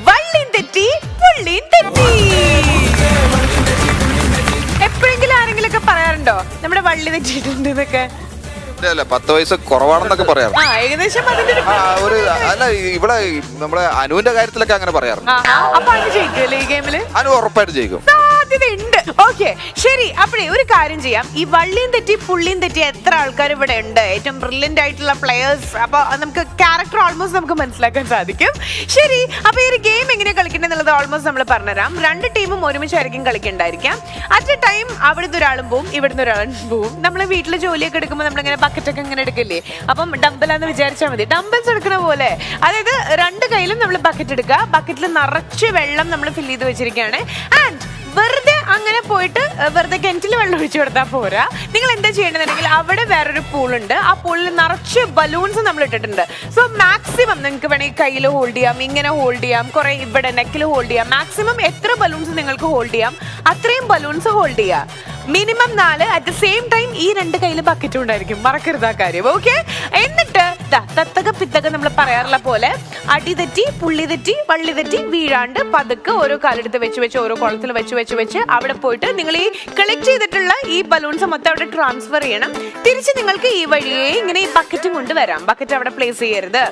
വള്ളിയും തെറ്റി പുള്ളിയും തെറ്റി. എപ്പോഴെങ്കിലും ആരെങ്കിലും ഒക്കെ പറയാറുണ്ടോ നമ്മുടെ വള്ളി തെറ്റിയിട്ടുണ്ട് എന്നൊക്കെ? 10 വയസ്സ് കുറവാണെന്നൊക്കെ പറയാറ്. ഏകദേശം ഒരു അല്ല ഇവിടെ നമ്മുടെ അനുവിന്റെ കാര്യത്തിലൊക്കെ അങ്ങനെ പറയാറുണ്ട്. അപ്പൊ അനു ജയിക്കുമല്ലേ ഈ ഗെയിമില്? അനു ഉറപ്പായിട്ട് ജയിക്കും. സാധ്യതയുണ്ട്. ഓക്കെ ശരി. അപ്പഴേ ഒരു കാര്യം ചെയ്യാം. ഈ വള്ളിയും തെറ്റി പുള്ളിയും തെറ്റി എത്ര ആൾക്കാർ ഇവിടെ ഉണ്ട്? ഏറ്റവും ബ്രില്യന്റ് ആയിട്ടുള്ള പ്ലെയേഴ്സ്. അപ്പൊ നമുക്ക് ക്യാരക്ടർ ഓൾമോസ്റ്റ് നമുക്ക് മനസ്സിലാക്കാൻ സാധിക്കും. ശരി, അപ്പൊ ഈ ഒരു ഗെയിം എങ്ങനെയാണ് കളിക്കേണ്ടത് ഓൾമോസ്റ്റ് നമ്മൾ പറഞ്ഞുതരാം. 2 ടീമും ഒരുമിച്ചായിരിക്കും കളിക്കണ്ടായിരിക്കാം. അറ്റ് എ ടൈം അവിടുന്ന് ഒരാളും പോവും, ഇവിടുന്ന് ഒരാളും പോവും. നമ്മൾ വീട്ടിൽ ജോലിയൊക്കെ എടുക്കുമ്പോൾ നമ്മളിങ്ങനെ ബക്കറ്റൊക്കെ ഇങ്ങനെ എടുക്കില്ലേ? അപ്പം ഡംബലാന്ന് വിചാരിച്ചാൽ മതി. ഡംബൽസ് എടുക്കുന്ന പോലെ, അതായത് 2 കൈയിലും നമ്മൾ ബക്കറ്റ് എടുക്കുക. ബക്കറ്റിൽ നിറച്ച് വെള്ളം നമ്മൾ ഫില്ല് ചെയ്ത് വെച്ചിരിക്കുകയാണ്. ആൻഡ് വെറുതെ അങ്ങനെ പോയിട്ട് വെറുതെ കിണറ്റിൽ വെള്ളം ഒഴിച്ചു കൊടുത്താൽ പോരാ. നിങ്ങൾ എന്താ ചെയ്യേണ്ടതെന്നുണ്ടെങ്കിൽ അവിടെ വേറൊരു പൂളുണ്ട്. ആ പൂളിൽ നിറച്ച് ബലൂൺസ് നമ്മൾ ഇട്ടിട്ടുണ്ട്. സോ മാക്സിമം നിങ്ങൾക്ക് വേണമെങ്കിൽ കയ്യിൽ ഹോൾഡ് ചെയ്യാം, ഇങ്ങനെ ഹോൾഡ് ചെയ്യാം, കുറെ ഇവിടെ നെക്കിൽ ഹോൾഡ് ചെയ്യാം. മാക്സിമം എത്ര ബലൂൺസ് നിങ്ങൾക്ക് ഹോൾഡ് ചെയ്യാം അത്രയും ബലൂൺസ് ഹോൾഡ് ചെയ്യാം. Minimum 4. At the same time ഈ 2 കയ്യിൽ ബക്കറ്റും ഉണ്ടായിരിക്കും. മറക്കരുത് ആ കാര്യം. ഓക്കെ, എന്നിട്ട് തത്തക പിത്തക നമ്മൾ പറയാറുള്ള പോലെ അടി തെറ്റി പുള്ളി തെറ്റി വള്ളി തെറ്റി വീഴാണ്ട് പതുക്കെ ഓരോ കാലെടുത്ത് വെച്ച് വെച്ച് ഓരോ കുളത്തിൽ വെച്ച് വെച്ച് വെച്ച് അവിടെ പോയിട്ട് നിങ്ങൾ ഈ കളക്ട് ചെയ്തിട്ടുള്ള ഈ ബലൂൺസ് മൊത്തം അവിടെ ട്രാൻസ്ഫർ ചെയ്യണം. തിരിച്ച് നിങ്ങൾക്ക് ഈ വഴിയേ ഇങ്ങനെ ഈ ബക്കറ്റും കൊണ്ട് വരാം. ബക്കറ്റ് അവിടെ പ്ലേസ് ചെയ്യരുത്.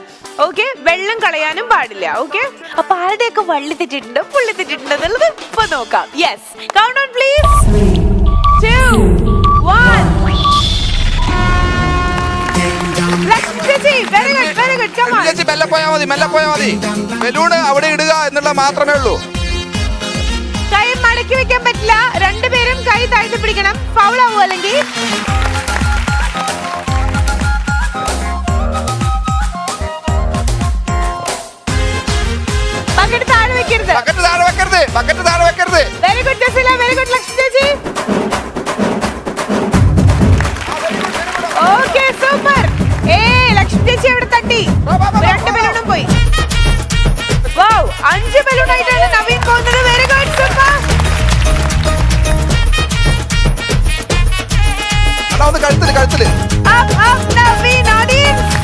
ഓക്കെ, വെള്ളം കളയാനും പാടില്ല. ഓക്കെ, അപ്പൊ ആരുടെയൊക്കെ വള്ളി തെറ്റിട്ടുണ്ട് പുള്ളി തെറ്റിട്ടുണ്ട് എന്നുള്ളത് ഇപ്പൊ നോക്കാം. Yes, count on please. 2, 1. മെല്ലെ പോയാ മതി. ബലൂണ് അവിടെ ഇടുക എന്നുള്ള മാത്രമേ ഉള്ളൂ. കൈ മടക്കി വെക്കാൻ പറ്റില്ല. 2 പേരും കൈ താഴ്ത്തി പിടിക്കണം. ഫൗൾ ആവും അല്ലെങ്കിൽ. ബക്കറ്റ് താഴെ വെക്കരുത്. Very good Jaseela, very good Lakshmi ചേച്ചി. Okay, super. ലക്ഷ്മി ചേച്ചി അവിടെ തട്ടി. 2 ബലൂണും പോയി. വൗ, 5 ബലൂൺ ആയിട്ടാണ് നവീൻ പോകുന്നത്. Very good, super. കഴുത്തില് നവീൻ ഓഡിയൻസ്.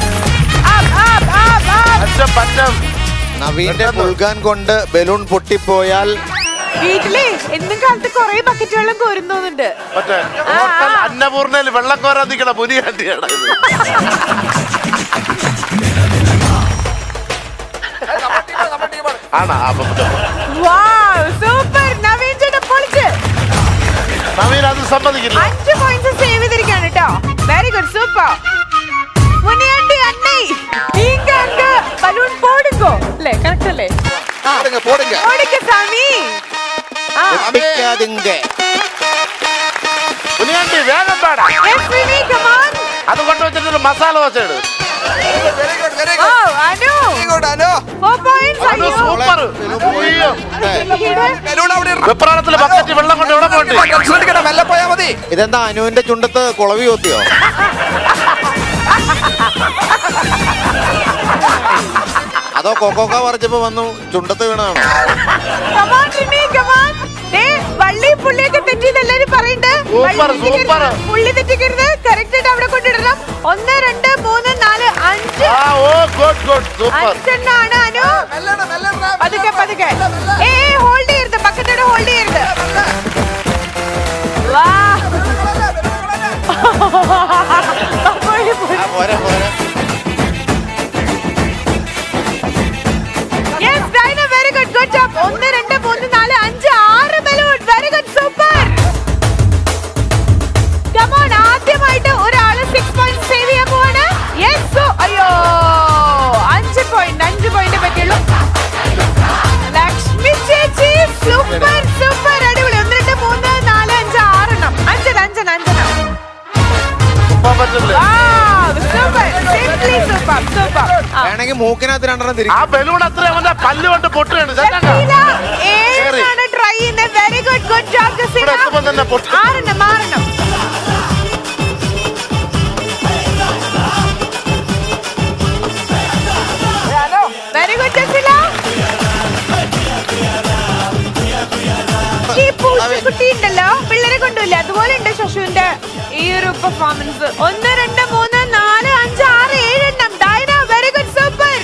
നവീന്റെ മുൾഗാൻ കൊണ്ട് ബലൂൺ പൊട്ടിപ്പോയാൽ വീട്ടിലെ എന്നും കാലത്ത് കുറെ ബക്കറ്റ് വെള്ളം കോരുന്നുണ്ട്. അന്നപൂർണയിൽ വെള്ളം കോരാൻ നിൽക്കണ മുനിയാണ്ടിയാണ്. സൂപ്പർ, നവീൻ ചേട്ടാ പൊളിച്ച്. നവീൻ അത് സമ്മതിക്കില്ല. 5 പോയിന്റ്സ് സേവ് ചെയ്തിരിക്കുകയാണ് കേട്ടോ. Very good, super. മുനിയാണ്ടി അണ്ണേ നീങ്ക അങ്ക ബലൂൺ പോടുങ്കോ അല്ലേ? കറക്റ്റ് അല്ലേ? പോടുങ്ക സാമി. മുനിയാണ്ടി വേഗം പാടാ. Yes Vini, come on. അത് കൊണ്ടുവച്ചിട്ട് മസാല ദോശ ഇട്. അനു 4 പോയിന്റ്സ്. സൂപ്പർ. വെപ്രാളത്തില് ബക്കറ്റ് വെള്ളം കൊണ്ട് ഇവിടെ പോയിട്ട് മെല്ലെ പോയാ മതി. ഇതെന്താ അനുവിന്റെ ചുണ്ടത്ത് കുളവി കൊത്തിയോ? അതോ കൊക്കോക്ക പറിച്ചപ്പോ വന്നു ചുണ്ടത്ത് വീണാണോ? വള്ളി പുള്ളിയൊക്കെ തെറ്റിയെന്ന് പറയുന്നുണ്ട്. പുള്ളി തെറ്റിക്കരുത്. കറക്റ്റ് ആയിട്ട് അവിടെ കൊണ്ടിടണം. 1, 2, 3, 4, 5. 5 അനു. പതുക്കെ ഹോൾഡ് ചെയ്യരുത്. ബക്കറ്റോടെ ഹോൾഡ് ചെയ്യരുത്. വാ Yes, Dina, very good. Good job. 1, 2, 3, 4, 5, 6 balloon. Very good, super. Come on, ആദ്യമായിട്ട് ഒരാള് 6 points സേവ് ചെയ്യാൻ പോവാണ്. Yes, so അയ്യോ 5 പോയിന്റ് പറ്റിയുള്ളൂ. ലക്ഷ്മി ചേച്ചി സൂപ്പർ അടിപൊളി. 1, 2, 3, 4, 5, 6 എണ്ണം. 5 വേണമെങ്കിൽ മൂക്കിനകത്ത് 2 എണ്ണം തിരിക്കും. ആ ബലൂൺ അത്ര അവന്റെ പല്ല് കൊണ്ട് പൊട്ടുകയാണ്. ട്രൈ ചെയ്യുന്നത്. Very good, good job Jaseela. 6 എണ്ണം. Very good Jaseela. ഈ പൂച്ചക്കുട്ടി ഉണ്ടല്ലോ, പിള്ളേരെ കൊണ്ടുമില്ല, അതുപോലെ ഉണ്ട് ശശുവിന്റെ ഈ ഒരു പെർഫോമൻസ്. 1, 2, 3, 4, 5, 6, 7 എണ്ണം. ഡൈന, വെരി ഗുഡ്, സൂപ്പർ.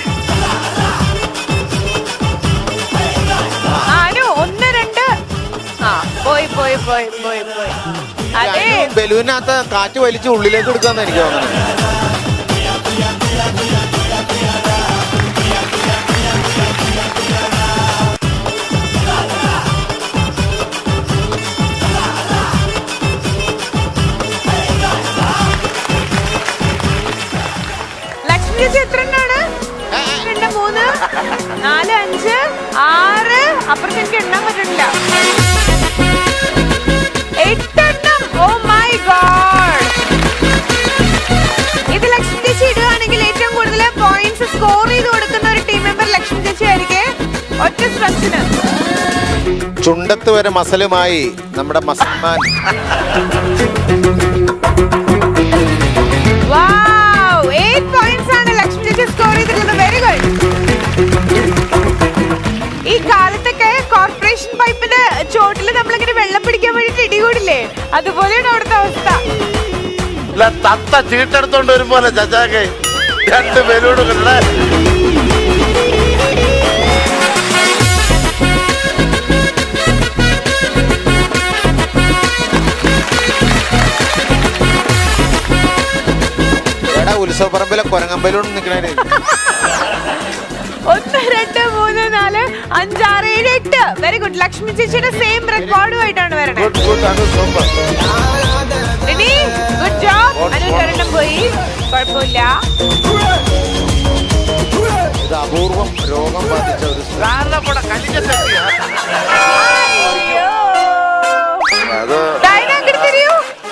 അതെ ബലൂനകത്ത് കാറ്റ് വലിച്ച് ഉള്ളിലേക്ക് എടുക്കാന്ന് എനിക്ക് തോന്നുന്നത്. ലക്ഷ്മി ചേച്ചി എത്ര എണ്ണാണ്? 2, 3, 4, 5, 6. അപ്പുറത്ത് എനിക്ക് എണ്ണാൻ പറ്റണില്ല. 8 എണ്ണം. Oh my god. ഇത് ലക്ഷ്മി ചേച്ചി ഇടുകയാണെങ്കിൽ ഏറ്റവും കൂടുതൽ പോയിന്റ്സ് സ്കോർ ചെയ്ത് കൊടുക്കുന്ന ഒരു ടീം മെമ്പർ ലക്ഷ്മി ചേച്ചി ആയിരിക്കും. ഒറ്റ സ്ട്രെച്ചിന് ചുണ്ടത്ത് വരെ മസലുമായി നമ്മുടെ മസൽമാൻ. Wow, 8 points ആണ് ലക്ഷ്മി ചേച്ചി സ്കോർ ചെയ്തിട്ടുള്ളത്. Very good. ഈ കാലത്തൊക്കെ കോർപ്പറേഷൻ പൈപ്പിന്റെ ചോട്ടില് നമ്മളിങ്ങനെ വെള്ളം പിടിക്കാൻ വേണ്ടിട്ട് ഇടികൂടില്ലേ, അതുപോലെയാണ് അവിടുത്തെ അവസ്ഥ. തത്ത ചീട്ടെടുത്തോണ്ട് വരുമ്പോലെ ചച്ചാക്കെ 2 ബലൂണുകളുടെ ഉത്സവപ്പറമ്പിലെ കൊരങ്ങമ്പലോട് നിൽക്കണേ. 1, 2, 3, 4, 5, 6, 7, 8. Very good. ലക്ഷ്മി ചേച്ചിയുടെ സെയിം റെക്കോർഡുമായിട്ടാണ് വരണേ. Good job. അനുകരണം പോയി, കുഴപ്പമില്ല. ഇത് അപൂർവം രോഗം ബാധിച്ച ഒരു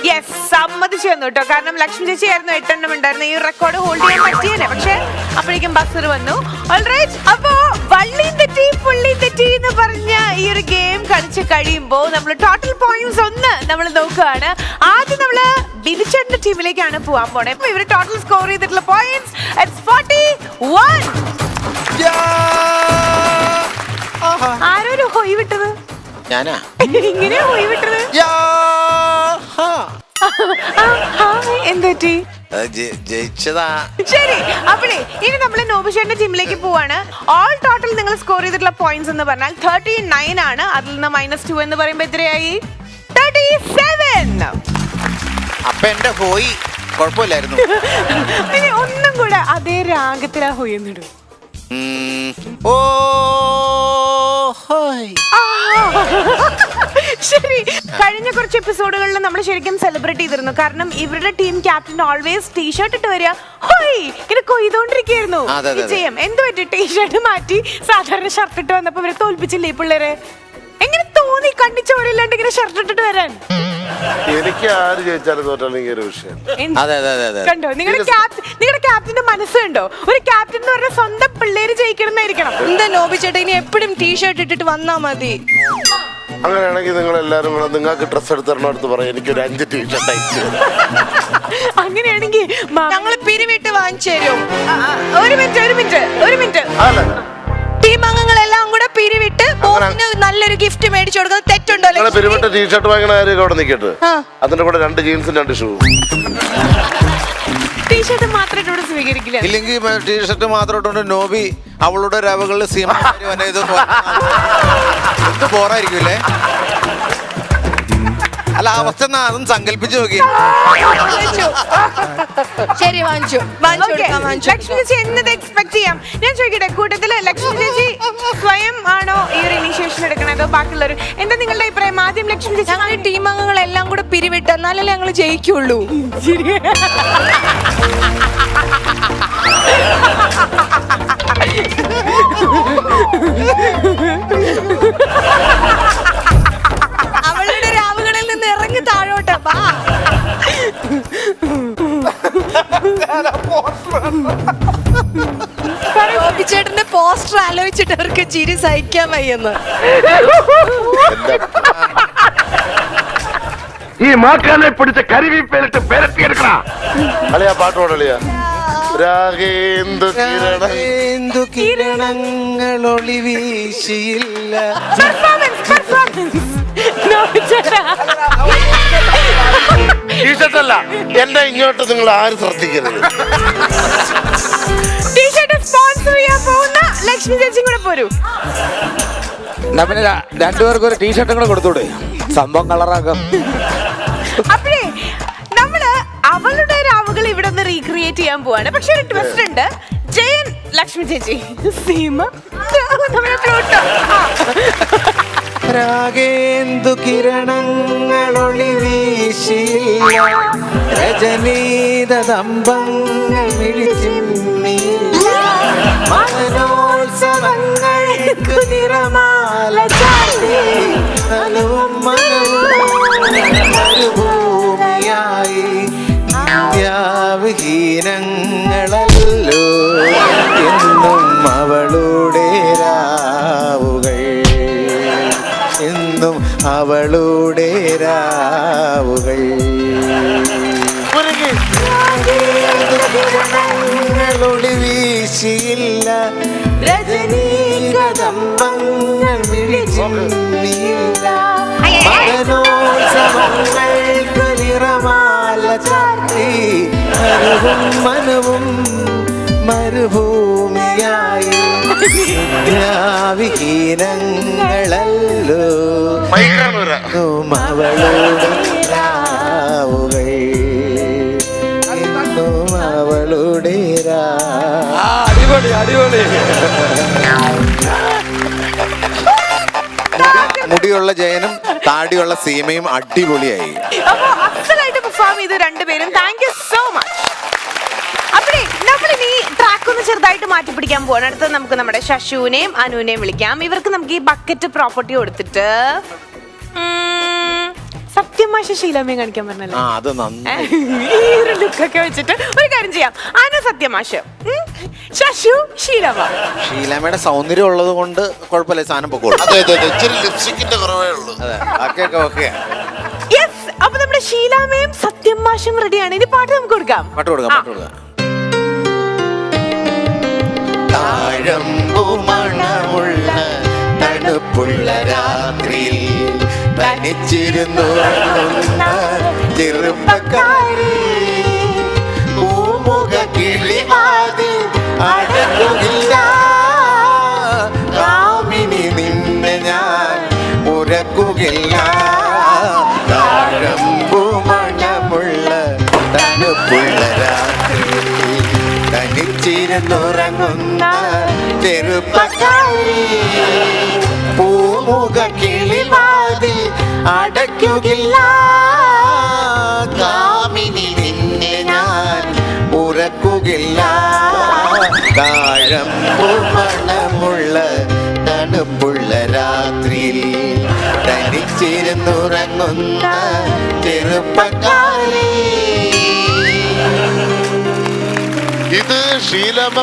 യെസ്, സമ്മതിച്ചു വന്നു കേട്ടോ. കാരണം ലക്ഷ്മി ചേച്ചി ആയിരുന്നു 8 എണ്ണം ഉണ്ടായിരുന്നു. ഈ റെക്കോർഡ് ഹോൾഡ് ചെയ്യാൻ പറ്റിയേനെ, പക്ഷെ അപ്പോഴേക്കും ബസർ വന്നു. ഓൾറൈറ്റ്, അപ്പോ വള്ളിയും തെറ്റി പുള്ളിയും തെറ്റി എന്ന് പറഞ്ഞ ഈ ഒരു ഗെയിം കളിച്ച് കഴിയുമ്പോ നമ്മൾ ടോട്ടൽ പോയിന്റ്സ് ഒന്ന് നമ്മൾ നോക്കുകയാണ്. ആദ്യം നമ്മള് ബിബിച്ചേട്ടന്റെ ടീമിലേക്കാണ് പോവാൻ പോണേ. അപ്പൊ ഇവര് ടോട്ടൽ സ്കോർ ചെയ്തിട്ടുള്ള പോയിന്റ്സ് 41. ആരോ ഒരു ഹൊയ് വിട്ടത്? ഞാനാ. ഇങ്ങനെയാ ഹൊയ് വിട്ടത്? എന്തുപറ്റി? ജയിച്ചതാ. ശരി, അപ്പഴേ ഇനി നമ്മൾ നോബിഷേന്റെ ടീമിലേക്ക് പോവാണ്. ഓൾ ടോട്ടൽ നിങ്ങൾ സ്കോർ ചെയ്തിട്ടുള്ള പോയിന്റ്സ് എന്ന് പറഞ്ഞാൽ 39 ആണ്. അതിൽ നിന്ന് -2 എന്ന് പറയുമ്പോ എത്രയായി? 37. അപ്പൊ എന്റെ പോയി കുഴപ്പമില്ലായിരുന്നു. ഇനി ഒന്നും കൂടെ അതേ രാഗത്തിലാ ഹൊയ്ന്നിടും. ഓ ഹായ്. ശരി, കഴിഞ്ഞ കുറച്ച് എപ്പിസോഡുകളിൽ നമ്മൾ ശരിക്കും സെലിബ്രേറ്റ് ചെയ്തിരുന്നു. കാരണം ഇവരുടെ ടീം ക്യാപ്റ്റൻ ഓൾവേസ് ടീഷർട്ട് ഇട്ട് വരിക, ഹോയ് ഇങ്ങനെ കൊയ്തോണ്ടിരിക്കുന്നു. വിജയം എന്ത് പറ്റി? ടീഷർട്ട് മാറ്റി സാധാരണ ഷർട്ട് ഇട്ട് വന്നപ്പോ ഇവരെ തോൽപ്പിച്ചില്ലേ ഈ പിള്ളേരെ? എങ്ങനെ തോന്നി കണ്ണിച്ചോരില്ലാണ്ട് ഇങ്ങനെ ഷർട്ട് ഇട്ടിട്ട് വരാൻ? എനിക്ക് ആര് ജയിച്ചാലും തോറ്റാലും ഒരു വിഷയം. കണ്ടോ നിങ്ങളുടെ ക്യാപ്റ്റന്റെ മനസ്സ് കണ്ടോ? ഒരു ക്യാപ്റ്റൻ എന്ന് പറഞ്ഞാൽ സ്വന്തം പിള്ളേര് ജയിക്കണം എന്നായിരിക്കണം. എന്താ നോബി ചേട്ടാ, ഇനി എപ്പോഴും ടീഷർട്ട് ഇട്ടിട്ട് വന്നാ മതി. അങ്ങനെയാണെങ്കിൽ നിങ്ങൾ എല്ലാരും കൂടെ നിങ്ങൾക്ക് ഡ്രസ് എടുത്തിടണടുത്ത് പറയാം, എനിക്കൊരു 5 ടീഷർട്ട് അയച്ചു. അങ്ങനെയാണെങ്കിൽ ഞങ്ങള് പിരിവിട്ട് വാങ്ങിച്ചു തരും. ഒരു മിനിറ്റ് അല്ല, ടീം അംഗങ്ങളെല്ലാം കൂടെ പിരിവിട്ട് ബോസിന് നല്ലൊരു ഗിഫ്റ്റ് മേടിച്ചു കൊടുക്കുന്നത് തെറ്റുണ്ടോ? നിങ്ങളെ പിരിവിട്ട് ടീഷർട്ട് വാങ്ങണ കാര്യം അവിടെ നിൽക്കട്ടെ. അതിന്റെ കൂടെ 2 ജീൻസും 2 ഷൂ. ടീഷർട്ട് മാത്രം ഇവിടെ സ്വീകരിക്കില്ല. ഇല്ലെങ്കിൽ ടീഷർട്ട് മാത്രം ഇട്ടുകൊണ്ട് നോബി അവളുടെ രവകളിൽ എന്ത് ബോറായിരിക്കൂലേ? അല്ല, അവസ്ഥ അതും സങ്കല്പിച്ചു നോക്കി. ശരി, വാങ്ങിച്ചു. ലക്ഷ്മി ചേച്ചി എന്നത് എക്സ്പെക്ട് ചെയ്യാം. ഞാൻ ചോദിക്കട്ടെ, കൂട്ടത്തില് ലക്ഷ്മി ചേച്ചി സ്വയം ആണോ ഈ ഒരു ഇനീഷ്യേഷൻ എടുക്കണത്, അതോ ബാക്കിയുള്ളവർ? എന്താ നിങ്ങളുടെ അഭിപ്രായം? ആദ്യം ലക്ഷ്മി ചേച്ചി. ഞങ്ങൾ ടീം അംഗങ്ങളെല്ലാം കൂടെ പിരിവിട്ട് എന്നാലല്ലേ ഞങ്ങൾ ജയിക്കുള്ളൂ. അവളുടെ രാവുകളിൽ നിന്ന് ഇറങ്ങി താഴോട്ട് ചേട്ടന്റെ പോസ്റ്റർ ആലോചിച്ചിട്ട് അവർക്ക് ചിരി സഹിക്കാൻ വയ്യെന്ന്. ഈ മാക്കാനെ പിടിച്ച കരിവീപ്പയിലിട്ട് പെരട്ടിയെടുക്കണ അളിയാ, പാട്ടോടളിയാ. കിരണങ്ങളൊളി വീശിയില്ല. ടീഷർട്ടല്ല, എന്നെ ഇങ്ങോട്ട് നിങ്ങൾ ആരും ശ്രദ്ധിക്കരുത്. ടീഷർട്ട് സ്പോൺസർ ചെയ്യാൻ പോകുന്ന ലക്ഷ്മി ചേച്ചി കൂടെ പോരൂ. പിന്നെ 2 പേർക്ക് ഒരു ടീഷർട്ടും കൂടെ കൊടുത്തൂടെ? സംഭവം കളറാക്കാം. അപ്പഴേ നമ്മള് അവളുടെ രാവുകൾ ഇവിടെ ഒന്ന് റീക്രിയേറ്റ് ചെയ്യാൻ പോവാണ്. പക്ഷെ ഒരു ട്വിസ്റ്റ് ഉണ്ട്. ജയൻ, ലക്ഷ്മി ചേച്ചി, സീമ, നമ്മുടെ പ്ലൂട്ടോ. രാഗേന്ദു കിരണങ്ങളൊളി വീശില്ല, രജനീത ദമ്പങ്ങൾ മിഴിച്ചിമ്മില്ല, മനോത്സവങ്ങൾക്ക് നിറമാല ചാർത്തി, നനുവും മനവും മരുഭൂമിയായി വിഹീനങ്ങളല്ലോ എന്നും അവളുടെ രാവുകൾ, എന്നും അവളുടെ രാവുകൾ. ഒളി വീശിയില്ല, രജനീകദമ്പങ്ങൾ വിളിച്ചില്ല, മനോത്സവങ്ങൾക്ക് നിറമാല ചാർത്തി, മനവും മനവും മരുഭൂമിയായി വിഹീനങ്ങളല്ലോ അവളുടെ രാവുകൾ, എന്നും അവളുടെ അടിപൊളി അടിപൊളി. മുടിയുള്ള ജയനും താടിയുള്ള സീമയും അടിപൊളിയായി. അപ്പൊ അസലായിട്ട് പെർഫോം ചെയ്തു രണ്ടുപേരും. Thank you so much. അപ്പഴേ നമ്മളിനി ട്രാക്ക് ഒന്ന് ചെറുതായിട്ട് മാറ്റി പിടിക്കാൻ പോവാണ്. അടുത്തത് നമുക്ക് നമ്മുടെ ശശുവിനെയും അനുവിനെയും വിളിക്കാം. ഇവർക്ക് നമുക്ക് ഈ ബക്കറ്റ് പ്രോപ്പർട്ടി കൊടുത്തിട്ട് സത്യമാശ ശീലാമയും കാണിക്കാൻ പറഞ്ഞല്ലോ. അത് നന്നായി. ഈ ഒരു ലുക്കൊക്കെ വെച്ചിട്ട് ഒരു കാര്യം ചെയ്യാം. അനു സത്യമാശ, ശശു ശീലമ. ഷീലാമ്മയുടെ സൗന്ദര്യം ഉള്ളത് കൊണ്ട് കുഴപ്പമില്ല, സാധനം പൊക്കോളൂ. അതെ അതെ അതെ, ഇച്ചിരി ലിപ്സ്റ്റിക്കിന്റെ കുറവേ ഉള്ളൂ. അതെ, ബാക്കിയൊക്കെ ഓക്കെ. യെസ്, അപ്പൊ നമ്മുടെ ശീലാമയും സത്യമാശയും റെഡിയാണ്. ഇനി പാട്ട് നമുക്ക് കൊടുക്കാം. പാട്ട് കൊടുക്കാം, പാട്ട് കൊടുക്കാം. താഴമ്പു മണമുള്ള തണുപ്പുള്ള രാത്രിയിൽ തനിച്ചിരുന്നു ചെറുപ്പക്കാരി, പൂമുഖ കിളിവാതിൽ അടയ്ക്കുകില്ല, കാമിനി നിന്നെ ഞാൻ ഉറക്കുകയില്ല. താഴമ്പു മണമുള്ള തണുപ്പുള്ള രാത്രിയിൽ തനിച്ചിരുന്നുറങ്ങുന്ന ചെറുപ്പക്കാരി, പൂമുഖ കിളിവാതിൽ അടയ്ക്കുകില്ല, കാമിനി നിന്നെ ഞാൻ ഉറക്കുകയില്ല. താഴമ്പു മണമുള്ള തണുപ്പുള്ള രാത്രിയിൽ തനിച്ചിരുന്നുറങ്ങുന്ന ചെറുപ്പക്കാരി. ഇത് ഷീലമ്മ